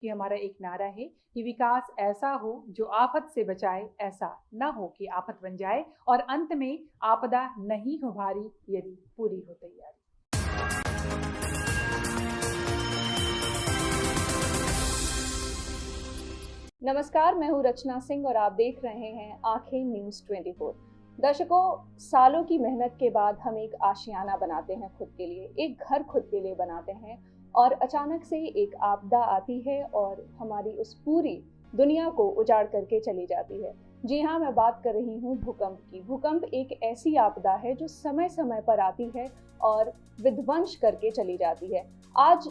कि हमारा एक नारा है कि विकास ऐसा हो जो आफत से बचाए, ऐसा न हो कि आफत बन जाए, और अंत में आपदा नहीं हो भारी यदि पूरी हो तैयारी। नमस्कार, मैं हूं रचना सिंह और आप देख रहे हैं आंखें न्यूज़ 24। दर्शकों, सालों की मेहनत के बाद हम एक आशियाना बनाते हैं खुद के लिए, एक घर खुद के लिए बनाते हैं और अचानक से एक आपदा आती है और हमारी उस पूरी दुनिया को उजाड़ करके चली जाती है। जी हाँ, मैं बात कर रही हूँ भूकंप की। भूकंप एक ऐसी आपदा है जो समय समय पर आती है और विध्वंस करके चली जाती है। आज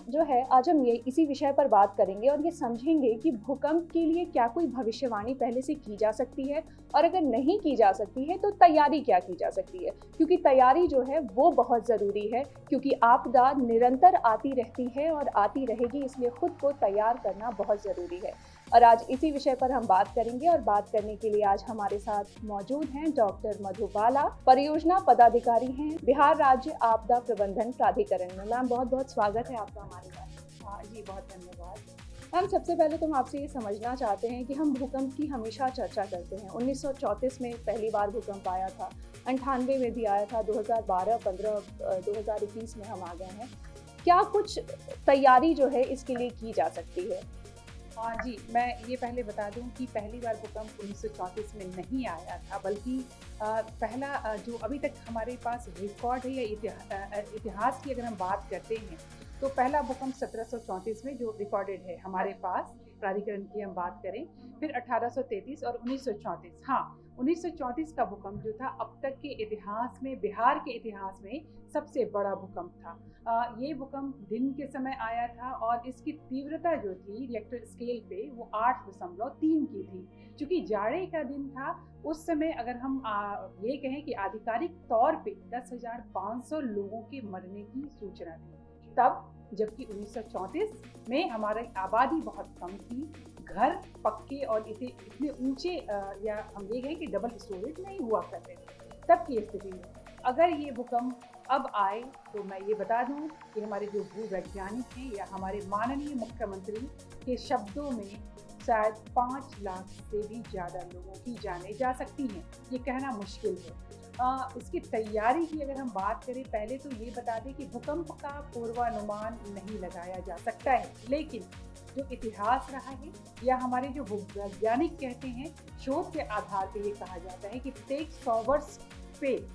हम ये इसी विषय पर बात करेंगे और ये समझेंगे कि भूकंप के लिए क्या कोई भविष्यवाणी पहले से की जा सकती है, और अगर नहीं की जा सकती है तो तैयारी क्या की जा सकती है, क्योंकि तैयारी जो है वो बहुत ज़रूरी है, क्योंकि आपदा निरंतर आती रहती है और आती रहेगी, इसलिए खुद को तैयार करना बहुत ज़रूरी है। और आज इसी विषय पर हम बात करेंगे और बात करने के लिए आज हमारे साथ मौजूद हैं डॉक्टर मधुबाला, परियोजना पदाधिकारी हैं बिहार राज्य आपदा प्रबंधन प्राधिकरण में। मैम, बहुत बहुत स्वागत है आपका हमारे पास। जी, बहुत धन्यवाद। मैम, सबसे पहले तो हम आपसे ये समझना चाहते हैं कि हम भूकंप की हमेशा चर्चा करते हैं। 1934 में पहली बार भूकंप आया था, 98 में भी आया था, 2012, 15, 2021 में हम आ गए हैं। क्या कुछ तैयारी जो है इसके लिए की जा सकती है? जी, मैं ये पहले बता दूं कि पहली बार भूकंप 1934 में नहीं आया था, बल्कि पहला जो अभी तक हमारे पास रिकॉर्ड है या इतिहास की अगर हम बात करते हैं, तो पहला भूकंप 1734 में जो रिकॉर्डेड है हमारे पास, प्राधिकरण की हम बात करें, फिर 1833 और 1934। हाँ, 1934 का भूकंप जो था अब तक के इतिहास में, बिहार के इतिहास में सबसे बड़ा भूकंप था। ये भूकंप दिन के समय आया था और इसकी तीव्रता जो थी रिएक्टर स्केल पे वो 8.3 की थी। चूंकि जाड़े का दिन था उस समय, अगर हम ये कहें कि आधिकारिक तौर पे 10,500 लोगों के मरने की सूचना थी तब, जबकि 1934 में हमारी आबादी बहुत कम थी, घर पक्के और इतने ऊंचे या हम ये कहें कि डबल स्टोरेज नहीं हुआ करते थे तब की स्थिति में। अगर ये भूकंप अब आए तो मैं ये बता दूं कि हमारे जो भूवैज्ञानिक हैं या हमारे माननीय मुख्यमंत्री के शब्दों में शायद 5 लाख से भी ज़्यादा लोगों की जानें जा सकती हैं, ये कहना मुश्किल है। इसकी तैयारी की अगर हम बात करें, पहले तो ये बता दें कि भूकंप का पूर्वानुमान नहीं लगाया जा सकता है, लेकिन जो इतिहास रहा है या हमारे जो वैज्ञानिक कहते हैं, शोध के आधार पर ये कहा जाता है कि प्रत्येक 100 वर्ष पे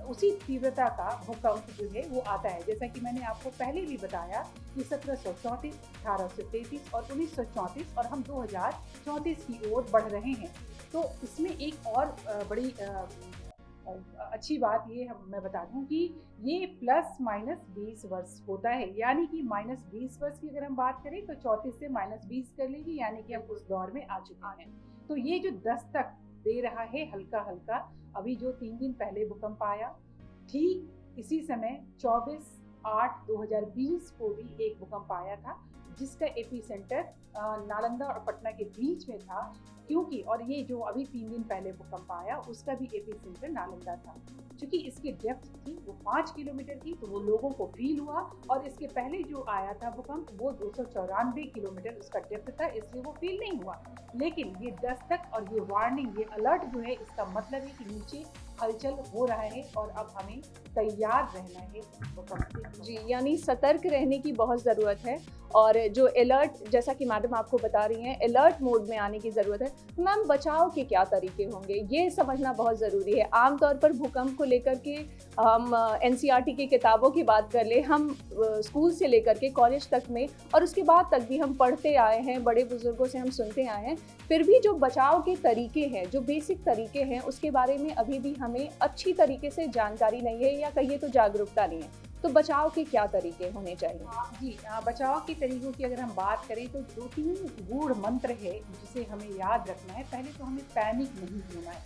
उसी तीव्रता का भूकंप जो है वो आता है। जैसा कि मैंने आपको पहले भी बताया कि 1734, 1833 और 1934 और हम 2034 की ओर बढ़ रहे हैं। तो इसमें एक और बड़ी अच्छी बात ये मैं बता दूं कि ये ±20 वर्ष होता है, यानी कि -20 वर्ष की अगर हम बात करें तो 34 से -20 कर लीजिए, यानी कि हम उस दौर में आ चुके हैं। तो ये जो दस्तक दे रहा है हल्का हल्का, अभी जो 3 दिन पहले भूकंप आया, ठीक इसी समय 24/8/2020 को भी एक भूकंप आया था, जिसका एपीसेंटर नालंदा और पटना के बीच में था। क्योंकि और ये जो अभी 3 दिन पहले भूकंप आया उसका भी एपीसेंटर नालंदा था। क्योंकि इसकी डेप्थ थी वो 5 किलोमीटर की, तो वो लोगों को फील हुआ। और इसके पहले जो आया था भूकंप वो 294 किलोमीटर उसका डेप्थ था, इसलिए वो फील नहीं हुआ। लेकिन ये दस्तक और ये वार्निंग, ये अलर्ट जो है, इसका मतलब है कि नीचे हलचल हो रहा है और अब हमें तैयार रहना है भूकंप से। जी, यानी सतर्क रहने की बहुत ज़रूरत है और जो अलर्ट, जैसा कि मैडम आपको बता रही हैं, अलर्ट मोड में आने की ज़रूरत है। तो मैम, बचाव के क्या तरीके होंगे, ये समझना बहुत ज़रूरी है। आमतौर पर भूकंप को लेकर के हम एनसीईआरटी की किताबों की बात कर ले, हम स्कूल से लेकर के कॉलेज तक में और उसके बाद तक भी हम पढ़ते आए हैं, बड़े बुजुर्गों से हम सुनते आए हैं, फिर भी जो बचाव के तरीके हैं, जो बेसिक तरीके हैं, उसके बारे में अभी भी हमें अच्छी तरीके से जानकारी नहीं है, या कहिए तो जागरूकता नहीं है। तो बचाव के क्या तरीके होने चाहिए? जी, बचाव के तरीकों की अगर हम बात करें तो 2-3 गूढ़ मंत्र है जिसे हमें याद रखना है। पहले तो हमें पैनिक नहीं होना है।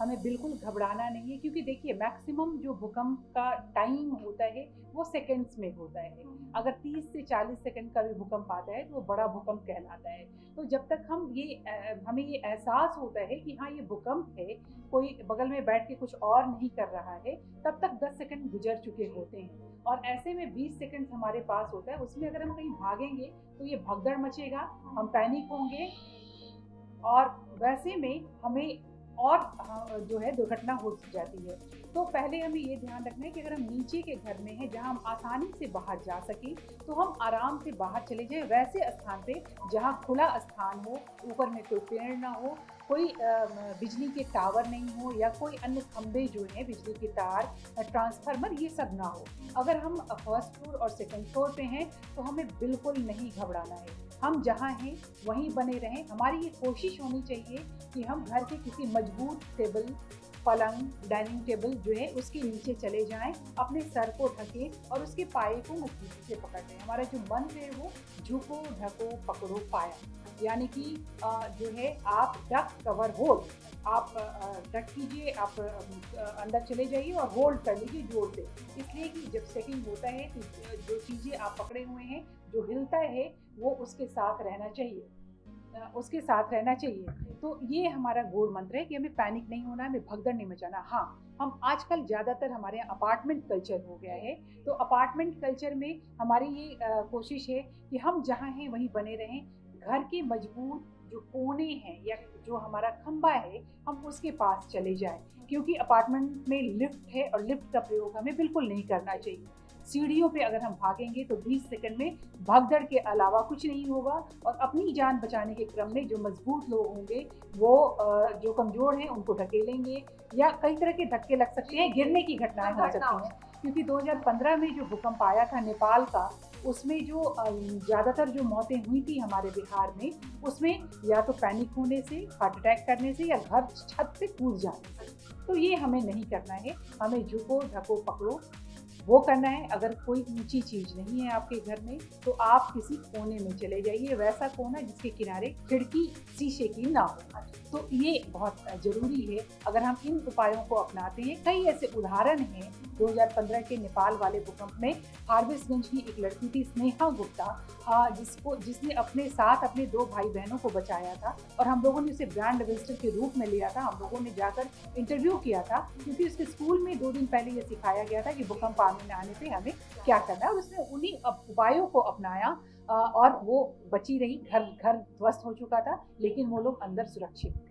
हमें बिल्कुल घबराना नहीं है, क्योंकि देखिए मैक्सिमम जो भूकंप का टाइम होता है वो सेकंड्स में होता है। अगर 30 से 40 सेकंड का भी भूकंप आता है तो वो बड़ा भूकंप कहलाता है। तो जब तक हमें ये एहसास होता है कि हाँ ये भूकंप है, कोई बगल में बैठ के कुछ और नहीं कर रहा है, तब तक 10 सेकंड गुजर चुके होते हैं। और ऐसे में 20 सेकंड हमारे पास होता है, उसमें अगर हम कहीं भागेंगे तो ये भगदड़ मचेगा, हम पैनिक होंगे और वैसे में हमें और जो है दुर्घटना हो जाती है। तो पहले हमें ये ध्यान रखना है कि अगर हम नीचे के घर में हैं जहां हम आसानी से बाहर जा सकें तो हम आराम से बाहर चले जाएं, वैसे स्थान पे जहां खुला स्थान हो, ऊपर में कोई पेड़ ना हो, कोई बिजली के टावर नहीं हो या कोई अन्य खंभे जो हैं बिजली के तार, ट्रांसफार्मर, ये सब ना हो। अगर हम फर्स्ट फ्लोर और सेकंड फ्लोर पे हैं तो हमें बिल्कुल नहीं घबराना है, हम जहाँ हैं वहीं बने रहें। हमारी ये कोशिश होनी चाहिए कि हम घर के किसी मजबूत टेबल, पलंग, डाइनिंग टेबल जो है उसके नीचे चले जाएं, अपने सर को ढकें और उसके पाए को मजबूती से पकड़ लें। हमारा जो मंत्र है वो झुको ढको पकड़ो पाया, यानी कि जो है आप डक कवर होल्ड, आप डक कीजिए, आप अंदर चले जाइए और होल्ड कर लीजिए जोर से। इसलिए कि जब सेटिंग होता है तो जो चीज़ें आप पकड़े हुए हैं, जो हिलता है वो उसके साथ रहना चाहिए, उसके साथ रहना चाहिए। तो ये हमारा गूढ़ मंत्र है कि हमें पैनिक नहीं होना, हमें भगदड़ नहीं मचाना। हाँ, हम आजकल ज़्यादातर हमारे यहाँ अपार्टमेंट कल्चर हो गया है, तो अपार्टमेंट कल्चर में हमारी ये कोशिश है कि हम जहाँ हैं वहीं बने रहें। घर के मजबूत जो कोने हैं या जो हमारा खंबा है, हम उसके पास चले जाएं, क्योंकि अपार्टमेंट में लिफ्ट है और लिफ्ट का प्रयोग हमें बिल्कुल नहीं करना चाहिए। सीढ़ियों पे अगर हम भागेंगे तो 20 सेकंड में भगदड़ के अलावा कुछ नहीं होगा, और अपनी जान बचाने के क्रम में जो मजबूत लोग होंगे वो जो कमज़ोर हैं उनको ढकेलेंगे, या कई तरह के धक्के लग सकते हैं, गिरने की घटनाएं हो सकती हैं। क्योंकि 2015 में जो भूकंप आया था नेपाल का, उसमें जो ज़्यादातर जो मौतें हुई थी हमारे बिहार में, उसमें या तो पैनिक होने से, हार्ट अटैक करने से, या घर छत से कूद जाने से। तो ये हमें नहीं करना है, हमें झुको ढको पकड़ो वो करना है। अगर कोई ऊंची चीज़ नहीं है आपके घर में तो आप किसी कोने में चले जाइए, वैसा कोना जिसके किनारे खिड़की शीशे की ना हो। तो ये बहुत ज़रूरी है। अगर हम इन उपायों को अपनाते हैं, कई ऐसे उदाहरण हैं 2015 के नेपाल वाले भूकंप में। फारबिसगंज की एक लड़की थी स्नेहा गुप्ता, जिसने अपने साथ अपने 2 भाई बहनों को बचाया था, और हम लोगों ने उसे ब्रांड एम्बेसडर के रूप में लिया था। हम लोगों ने जाकर इंटरव्यू किया था, क्योंकि उसके स्कूल में 2 दिन पहले ये सिखाया गया था कि भूकंप आने पे हमें क्या करना है, और उसने उन्हीं उपायों को अपनाया और वो बची रही। घर ध्वस्त हो चुका था लेकिन वो लोग अंदर सुरक्षित थे।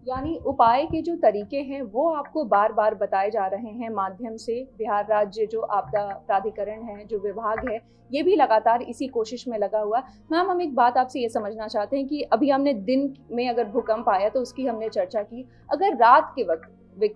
यानी उपाय के जो तरीके हैं वो आपको बार बार बताए जा रहे हैं माध्यम से। बिहार राज्य जो आपदा प्राधिकरण है, जो विभाग है, ये भी लगातार इसी कोशिश में लगा हुआ। मैम, हम एक बात आपसे ये समझना चाहते हैं कि अभी हमने दिन में अगर भूकंप आया तो उसकी हमने चर्चा की, अगर रात के वक्त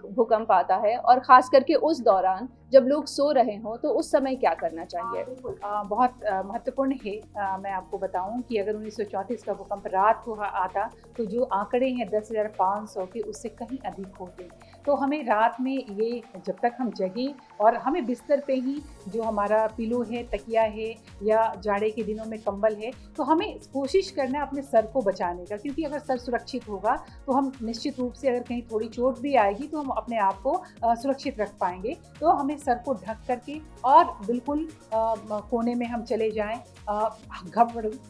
भूकंप आता है और खास करके उस दौरान जब लोग सो रहे हों तो उस समय क्या करना चाहिए? बिल्कुल, बहुत महत्वपूर्ण है। मैं आपको बताऊं कि अगर 1934 का भूकंप रात को आता तो जो आंकड़े हैं 10,500 के, उससे कहीं अधिक होते। तो हमें रात में ये, जब तक हम जगें और हमें बिस्तर पे ही जो हमारा पिलो है, तकिया है, या जाड़े के दिनों में कंबल है, तो हमें कोशिश करना है अपने सर को बचाने का, क्योंकि अगर सर सुरक्षित होगा तो हम निश्चित रूप से, अगर कहीं थोड़ी चोट भी आएगी तो हम अपने आप को सुरक्षित रख पाएंगे। तो हमें सर को ढक करके और बिल्कुल कोने में हम चले जाएं।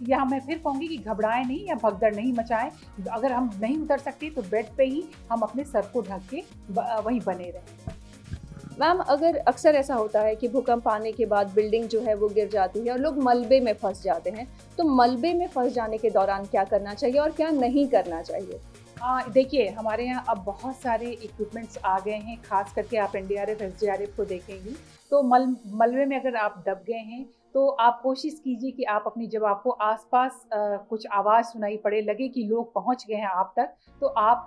या मैं फिर कहूँगी कि घबराएं नहीं या भगदड़ नहीं मचाएं। अगर हम नहीं उतर सकते तो बेड पे ही हम अपने सर को ढक के वहीं बने रहें। मैम, अगर अक्सर ऐसा होता है कि भूकंप आने के बाद बिल्डिंग जो है वो गिर जाती है और लोग मलबे में फंस जाते हैं, तो मलबे में फंस जाने के दौरान क्या करना चाहिए और क्या नहीं करना चाहिए? देखिए, हमारे यहाँ अब बहुत सारे इक्विपमेंट्स आ गए हैं, खास करके आप NDRF SDRF को देखेंगी तो मलबे में अगर आप दब गए हैं तो आप कोशिश कीजिए कि आप अपनी, जब आपको आसपास कुछ आवाज़ सुनाई पड़े, लगे कि लोग पहुंच गए हैं आप तक, तो आप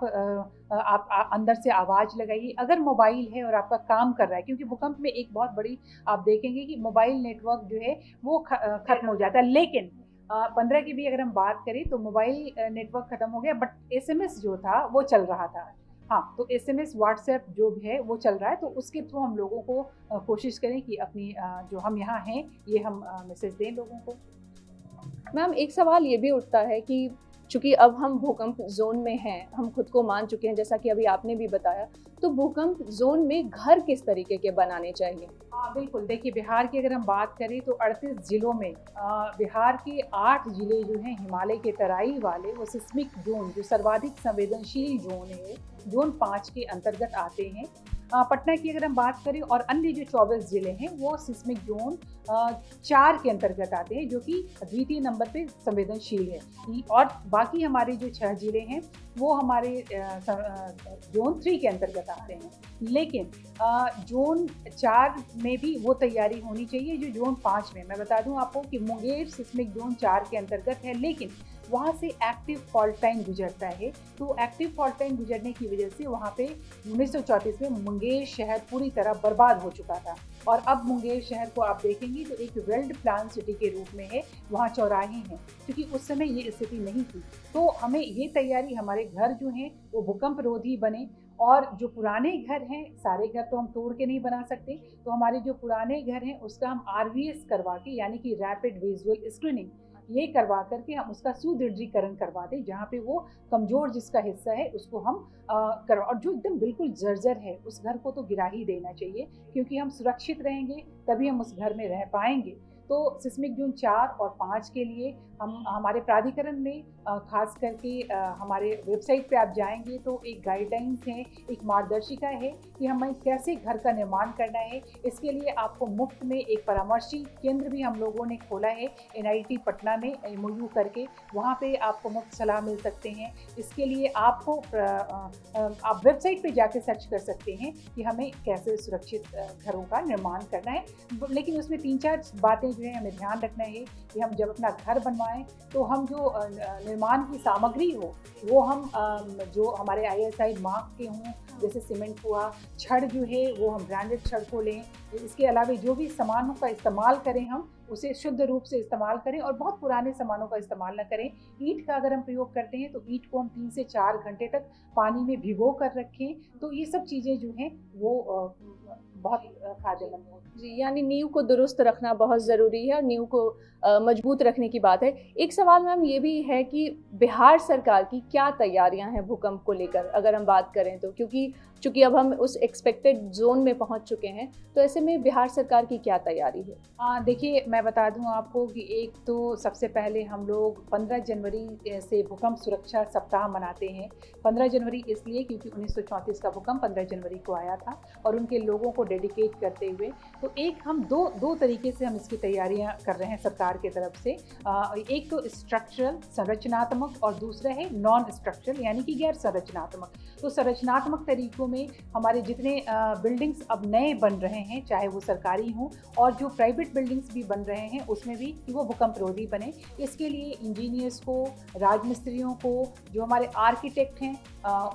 अंदर से आवाज़ लगाइए। अगर मोबाइल है और आपका काम कर रहा है, क्योंकि भूकंप में एक बहुत बड़ी आप देखेंगे कि मोबाइल नेटवर्क जो है वो खत्म हो जाता है, लेकिन 15 की भी अगर हम बात करें तो मोबाइल नेटवर्क ख़त्म हो गया, बट SMS जो था वो चल रहा था। हाँ, तो SMS WhatsApp जो भी है वो चल रहा है, तो उसके थ्रू हम लोगों को कोशिश करें कि अपनी जो हम यहाँ हैं ये हम मैसेज दें लोगों को। मैम, एक सवाल ये भी उठता है कि चूँकि अब हम भूकंप ज़ोन में हैं, हम खुद को मान चुके हैं, जैसा कि अभी आपने भी बताया, तो भूकंप ज़ोन में घर किस तरीके के बनाने चाहिए? हाँ, बिल्कुल। देखिए, बिहार की अगर हम बात करें तो 38 ज़िलों में बिहार के 8 ज़िले जो हैं हिमालय के तराई वाले, वो सिस्मिक ज़ोन, जो सर्वाधिक संवेदनशील ज़ोन है, ज़ोन 5 के अंतर्गत आते हैं। पटना की अगर हम बात करें और अन्य जो 24 ज़िले हैं वो सिस्मिक ज़ोन 4 के अंतर्गत आते हैं, जो कि द्वितीय नंबर पे संवेदनशील है। और बाकी हमारे जो 6 ज़िले हैं वो हमारे ज़ोन 3 के अंतर्गत आते हैं। लेकिन ज़ोन 4 में भी वो तैयारी होनी चाहिए जो ज़ोन 5 में। मैं बता दूं आपको कि मुंगेर सिस्मिक ज़ोन 4 के अंतर्गत है, लेकिन वहाँ से एक्टिव फॉल्ट लाइन गुजरता है। तो एक्टिव फॉल्ट लाइन गुजरने की वजह से वहाँ पे 1934 में मुंगेर शहर पूरी तरह बर्बाद हो चुका था। और अब मुंगेर शहर को आप देखेंगे तो एक वेल्ड प्लान सिटी के रूप में है, वहाँ चौराहे हैं, क्योंकि उस समय ये स्थिति नहीं थी। तो हमें ये तैयारी, हमारे घर जो हैं वो भूकंप रोधी बने, और जो पुराने घर हैं, सारे घर तो हम तोड़ के नहीं बना सकते, तो हमारे जो पुराने घर हैं उसका हम RVS करवा के, यानी कि रैपिड विजुअल स्क्रीनिंग, ये करवा करके हम उसका सुदृढ़ीकरण करवा दें। जहाँ पे वो कमज़ोर जिसका हिस्सा है उसको हम करवा, और जो एकदम बिल्कुल जर्जर है उस घर को तो गिरा ही देना चाहिए, क्योंकि हम सुरक्षित रहेंगे तभी हम उस घर में रह पाएंगे। तो सिस्मिक ज़ोन 4 और 5 के लिए हम हमारे प्राधिकरण में खास करके हमारे वेबसाइट पे आप जाएंगे तो एक गाइडलाइंस है, एक मार्गदर्शिका है कि हमें कैसे घर का निर्माण करना है। इसके लिए आपको मुफ्त में एक परामर्शी केंद्र भी हम लोगों ने खोला है NIT पटना में MOU करके, वहाँ पे आपको मुफ्त सलाह मिल सकते हैं। इसके लिए आपको आप वेबसाइट पे जाके सर्च कर सकते हैं कि हमें कैसे सुरक्षित घरों का निर्माण करना है। लेकिन उसमें 3-4 बातें जो है हमें ध्यान रखना है कि हम जब अपना घर बनवाएं तो हम जो निर्माण की सामग्री हो वो हम जो हमारे ISI मार्क के हों, जैसे सीमेंट हुआ, छड़ जो है वो हम ब्रांडेड छड़ को लें। इसके अलावा जो भी सामानों का इस्तेमाल करें हम उसे शुद्ध रूप से इस्तेमाल करें, और बहुत पुराने सामानों का इस्तेमाल न करें। ईंट का अगर हम प्रयोग करते हैं तो ईंट को हम 3 से 4 घंटे तक पानी में भिगो कर रखें। तो ये सब चीज़ें जो हैं वो बहुत फायदेमंद होती हैं। जी, यानी नींव को दुरुस्त रखना बहुत ज़रूरी है और नींव को मजबूत रखने की बात है। एक सवाल मैम ये भी है कि बिहार सरकार की क्या तैयारियां हैं भूकंप को लेकर, अगर हम बात करें तो, क्योंकि चूंकि अब हम उस एक्सपेक्टेड जोन में पहुंच चुके हैं, तो ऐसे में बिहार सरकार की क्या तैयारी है? देखिए, मैं बता दूं आपको कि एक तो सबसे पहले हम लोग 15 जनवरी से भूकंप सुरक्षा सप्ताह मनाते हैं। 15 जनवरी इसलिए क्योंकि 1934 का भूकंप 15 जनवरी को आया था, और उनके लोगों को डेडिकेट करते हुए तो एक हम दो तरीके से हम इसकी तैयारियां कर रहे हैं सरकार की तरफ से। एक तो स्ट्रक्चरल संरचनात्मक, और दूसरा है नॉन स्ट्रक्चरल यानी कि गैर संरचनात्मक। तो संरचनात्मक तरीकों में हमारे जितने बिल्डिंग्स अब नए बन रहे हैं, चाहे वो सरकारी हों और जो प्राइवेट बिल्डिंग्स भी बन रहे हैं, उसमें भी कि वो भूकंप रोधी बने। इसके लिए इंजीनियर्स को, राजमिस्त्रियों को, जो हमारे आर्किटेक्ट हैं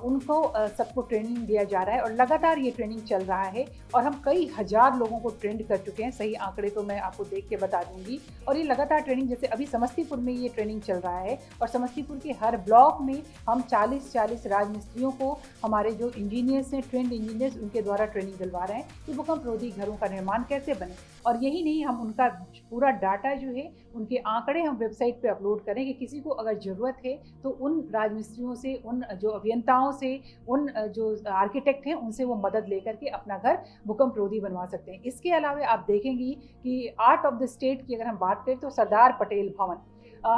उनको सबको ट्रेनिंग दिया जा रहा है, और लगातार ये ट्रेनिंग चल रहा है, और हम कई हज़ार लोगों को ट्रेंड कर चुके हैं। सही आंकड़े तो मैं आपको देख के बता दूंगी। और ये लगातार ट्रेनिंग, जैसे अभी समस्तीपुर में ये ट्रेनिंग चल रहा है, और समस्तीपुर के हर ब्लॉक में हम 40-40 राजमिस्त्रियों को, हमारे जो इंजीनियर्स हैं, ट्रेंड इंजीनियर्स, उनके द्वारा ट्रेनिंग दिलवा रहे हैं कि भूकंप रोधी घरों का निर्माण कैसे बने। और यही नहीं, हम उनका पूरा डाटा जो है, उनके आंकड़े हम वेबसाइट पे अपलोड करें कि किसी को अगर ज़रूरत है तो उन राजमिस्त्रियों से, उन जो अभियंताओं से, उन जो आर्किटेक्ट हैं उनसे वो मदद लेकर के अपना घर भूकंप रोधी बनवा सकते हैं। इसके अलावा आप देखेंगी कि आर्ट ऑफ द स्टेट की अगर हम बात करें तो सरदार पटेल भवन,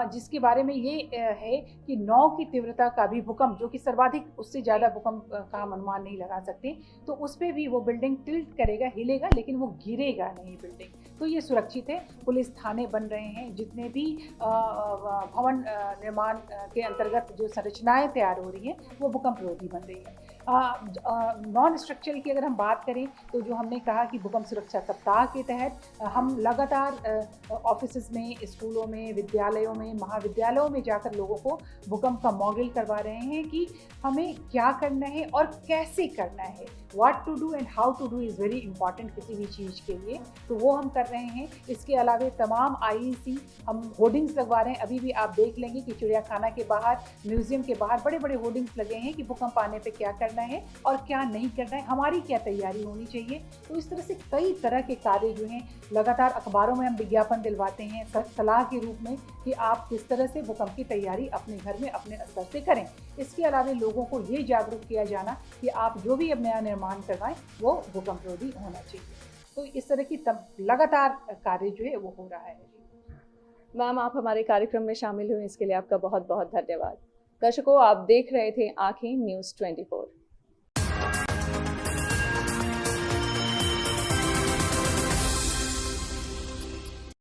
जिसके बारे में ये है कि 9 की तीव्रता का भी भूकंप, जो कि सर्वाधिक, उससे ज़्यादा भूकंप का हम अनुमान नहीं लगा सकते, तो उस पर भी वो बिल्डिंग टिल्ट करेगा, हिलेगा, लेकिन वो गिरेगा नहीं बिल्डिंग। तो ये सुरक्षित है। पुलिस थाने बन रहे हैं, जितने भी भवन निर्माण के अंतर्गत जो संरचनाएं तैयार हो रही हैं वो भूकंप रोधी बन रही हैं। नॉन स्ट्रक्चरल की अगर हम बात करें तो जो हमने कहा कि भूकंप सुरक्षा सप्ताह के तहत हम लगातार ऑफिसेज में, स्कूलों में, विद्यालयों में, महाविद्यालयों में जाकर लोगों को भूकंप का मॉडल करवा रहे हैं कि हमें क्या करना है और कैसे करना है। What to do and how to do is very important किसी भी चीज़ के लिए, तो वो हम कर रहे हैं। इसके अलावा तमाम IEC हम होर्डिंग्स लगवा रहे हैं। अभी भी आप देख लेंगे कि चिड़ियाखाना के बाहर, म्यूजियम के बाहर बड़े बड़े होर्डिंग्स लगे हैं कि भूकंप आने पे क्या करना करना है और क्या नहीं करना है, हमारी क्या तैयारी होनी चाहिए। तो इस तरह से कई तरह के कार्य जो हैं लगातार अखबारों में हम विज्ञापन दिलवाते हैं सलाह के रूप में कि आप किस तरह से भूकंप की तैयारी अपने घर में अपने स्तर से करें। इसके अलावा लोगों को ये जागरूक किया जाना कि आप जो भी अब नया निर्माण करवाएं वो भूकंप रोधी होना चाहिए। तो इस तरह की लगातार कार्य जो है वो हो रहा है। मैम, आप हमारे कार्यक्रम में शामिल हुए इसके लिए आपका बहुत बहुत धन्यवाद। दर्शकों, आप देख रहे थे आंखें न्यूज़ 24।